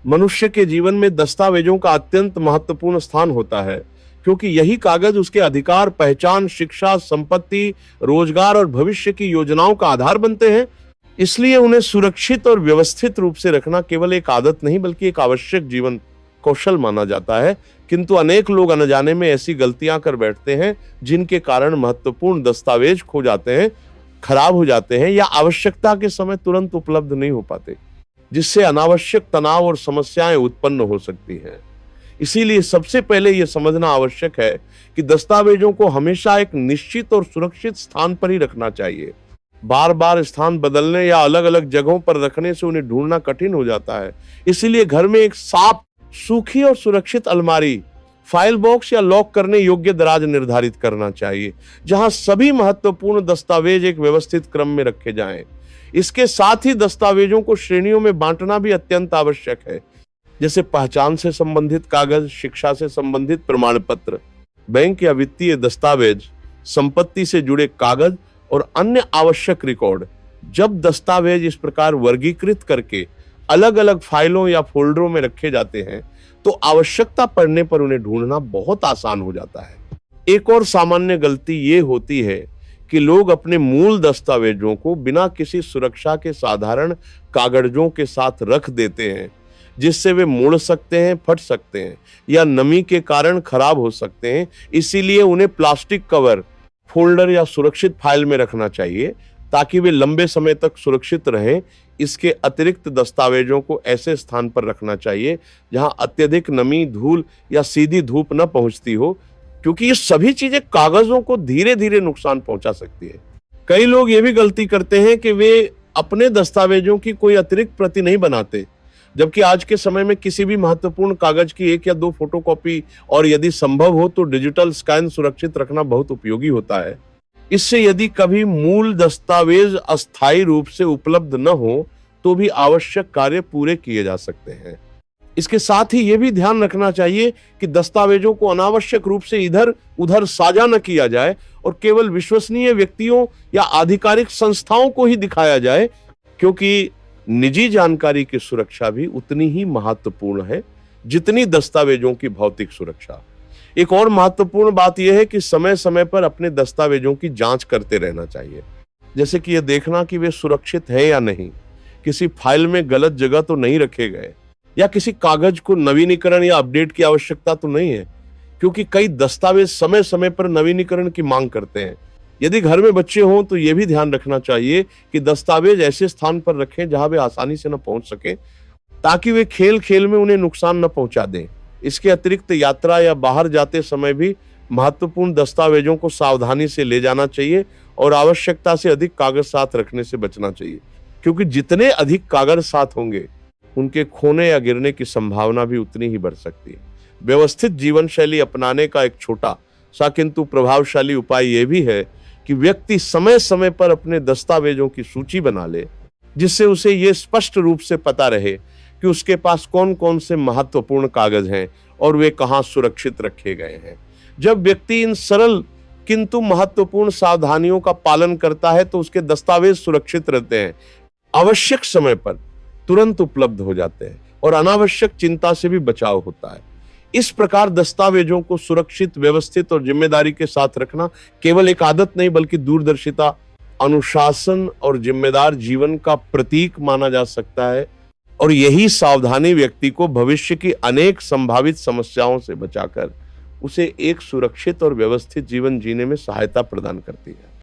मनुष्य के जीवन में दस्तावेजों का अत्यंत महत्वपूर्ण स्थान होता है, क्योंकि यही कागज उसके अधिकार, पहचान, शिक्षा, संपत्ति, रोजगार और भविष्य की योजनाओं का आधार बनते हैं। इसलिए उन्हें सुरक्षित और व्यवस्थित रूप से रखना केवल एक आदत नहीं बल्कि एक आवश्यक जीवन कौशल माना जाता है। किंतु अनेक लोग अनजाने में ऐसी गलतियां कर बैठते हैं जिनके कारण महत्वपूर्ण दस्तावेज खो जाते हैं, खराब हो जाते हैं या आवश्यकता के समय तुरंत उपलब्ध नहीं हो पाते, जिससे अनावश्यक तनाव और समस्याएं उत्पन्न हो सकती हैं। इसीलिए सबसे पहले यह समझना आवश्यक है कि दस्तावेजों को हमेशा एक निश्चित और सुरक्षित स्थान पर ही रखना चाहिए। बार बार स्थान बदलने या अलग अलग जगहों पर रखने से उन्हें ढूंढना कठिन हो जाता है। इसीलिए घर में एक साफ, सूखी और सुरक्षित अलमारी, फाइल बॉक्स या लॉक करने योग्य दराज निर्धारित करना चाहिए, जहां सभी महत्वपूर्ण दस्तावेज एक व्यवस्थित क्रम में रखे जाएं। इसके साथ ही दस्तावेजों को श्रेणियों में बांटना भी अत्यंत आवश्यक है, जैसे पहचान से संबंधित कागज, शिक्षा से संबंधित प्रमाण पत्र, बैंक या वित्तीय दस्तावेज, संपत्ति से जुड़े कागज और अन्य आवश्यक रिकॉर्ड। जब दस्तावेज इस प्रकार वर्गीकृत करके अलग अलग फाइलों या फोल्डरों में रखे जाते हैं तो आवश्यकता पड़ने पर उन्हें ढूंढना बहुत आसान हो जाता है। एक और सामान्य गलती ये होती है कि लोग अपने मूल दस्तावेजों को बिना किसी सुरक्षा के साधारण कागजों के साथ रख देते हैं, जिससे वे मुड़ सकते हैं, फट सकते हैं या नमी के कारण खराब हो सकते हैं। इसीलिए उन्हें प्लास्टिक कवर, फोल्डर या सुरक्षित फाइल में रखना चाहिए ताकि वे लंबे समय तक सुरक्षित रहें। इसके अतिरिक्त दस्तावेजों को ऐसे स्थान पर रखना चाहिए जहां अत्यधिक नमी, धूल या सीधी धूप न पहुंचती हो, क्योंकि ये सभी चीजें कागजों को धीरे धीरे नुकसान पहुंचा सकती है। कई लोग ये भी गलती करते हैं कि वे अपने दस्तावेजों की कोई अतिरिक्त प्रति नहीं बनाते, जबकि आज के समय में किसी भी महत्वपूर्ण कागज की 1 या 2 फोटोकॉपी और यदि संभव हो तो डिजिटल स्कैन सुरक्षित रखना बहुत उपयोगी होता है। इससे यदि कभी मूल दस्तावेज अस्थायी रूप से उपलब्ध न हो तो भी आवश्यक कार्य पूरे किए जा सकते हैं। इसके साथ ही यह भी ध्यान रखना चाहिए कि दस्तावेजों को अनावश्यक रूप से इधर उधर साझा न किया जाए और केवल विश्वसनीय व्यक्तियों या आधिकारिक संस्थाओं को ही दिखाया जाए, क्योंकि निजी जानकारी की सुरक्षा भी उतनी ही महत्वपूर्ण है जितनी दस्तावेजों की भौतिक सुरक्षा। एक और महत्वपूर्ण बात यह है कि समय समय पर अपने दस्तावेजों की जांच करते रहना चाहिए, जैसे कि यह देखना कि वे सुरक्षित है या नहीं, किसी फाइल में गलत जगह तो नहीं रखे गए या किसी कागज को नवीनीकरण या अपडेट की आवश्यकता तो नहीं है, क्योंकि कई दस्तावेज समय समय पर नवीनीकरण की मांग करते हैं। यदि घर में बच्चे हों तो यह भी ध्यान रखना चाहिए कि दस्तावेज ऐसे स्थान पर रखें जहां वे आसानी से न पहुंच सके, ताकि वे खेल खेल में उन्हें नुकसान न पहुंचा दें। इसके अतिरिक्त यात्रा या बाहर जाते समय भी महत्वपूर्ण दस्तावेजों को सावधानी से ले जाना चाहिए और आवश्यकता से अधिक कागज साथ रखने से बचना चाहिए, क्योंकि जितने अधिक कागज साथ होंगे उनके खोने या गिरने की संभावना भी उतनी ही बढ़ सकती है। व्यवस्थित जीवन शैली अपनाने का एक छोटा सा किंतु प्रभावशाली उपाय यह भी है कि व्यक्ति समय समय पर अपने दस्तावेजों की सूची बना ले, जिससे उसे यह स्पष्ट रूप से पता रहे कि उसके पास कौन कौन से महत्वपूर्ण कागज हैं और वे कहां सुरक्षित रखे गए हैं। जब व्यक्ति इन सरल किंतु महत्वपूर्ण सावधानियों का पालन करता है तो उसके दस्तावेज सुरक्षित रहते हैं, आवश्यक समय पर तुरंत उपलब्ध हो जाते हैं और अनावश्यक चिंता से भी बचाव होता है। इस प्रकार दस्तावेजों को सुरक्षित, व्यवस्थित और जिम्मेदारी के साथ रखना केवल एक आदत नहीं बल्कि दूरदर्शिता, अनुशासन और जिम्मेदार जीवन का प्रतीक माना जा सकता है। और यही सावधानी व्यक्ति को भविष्य की अनेक संभावित समस्याओं से बचाकर उसे एक सुरक्षित और व्यवस्थित जीवन जीने में सहायता प्रदान करती है।